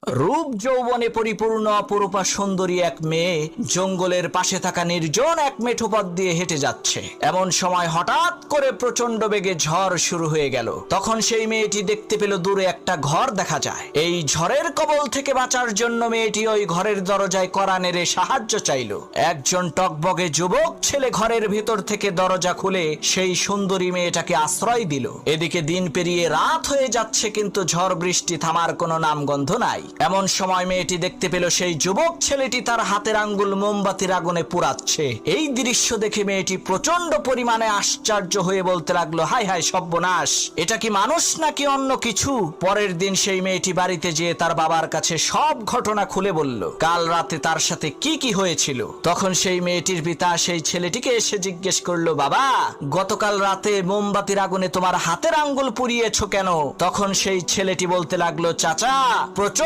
রূপ যৌবনে পরিপূর্ণ অপরূপা সুন্দরী এক মেয়ে জঙ্গলের পাশে থাকা নির্জন এক মেঠো পথ দিয়ে হেঁটে যাচ্ছে। এমন সময় হঠাৎ করে প্রচন্ড বেগে ঝড় শুরু হয়ে গেল। তখন সেই মেয়েটি দেখতে পেল দূরে একটা ঘর দেখা যায়। এই ঝড়ের কবল থেকে বাঁচার জন্য মেয়েটি ওই ঘরের দরজায় কড়া নেড়ে সাহায্য চাইল। একজন টকবগে যুবক ছেলে ঘরের ভেতর থেকে দরজা খুলে সেই সুন্দরী মেয়েটাকে আশ্রয় দিল। এদিকে দিন পেরিয়ে রাত হয়ে যাচ্ছে, কিন্তু ঝড় বৃষ্টি থামার কোনো নামগন্ধ নাই। এমন সময় মেয়েটি দেখতে পেল সেই যুবক ছেলেটি তার হাতের আঙ্গুল মোমবাতির আগুনে পুড়াচ্ছে। এই দৃশ্য দেখে মেয়েটি প্রচন্ড পরিমাণে আশ্চর্য হয়ে বলতে লাগলো, হায় হায় সর্বনাশ, এটা কি মানুষ নাকি অন্য কিছু? পরের দিন সেই মেয়েটি বাড়িতে যেয়ে তার বাবার কাছে সব ঘটনা খুলে বলল, কাল রাতে তার সাথে কি কি হয়েছিল। তখন সেই মেয়েটির পিতা সেই ছেলেটিকে এসে জিজ্ঞেস করলো, বাবা, গতকাল রাতে মোমবাতির আগুনে তোমার হাতের আঙ্গুল পুড়িয়েছো কেন? তখন সেই ছেলেটি বলতে লাগলো, চাচা, প্রচন্ড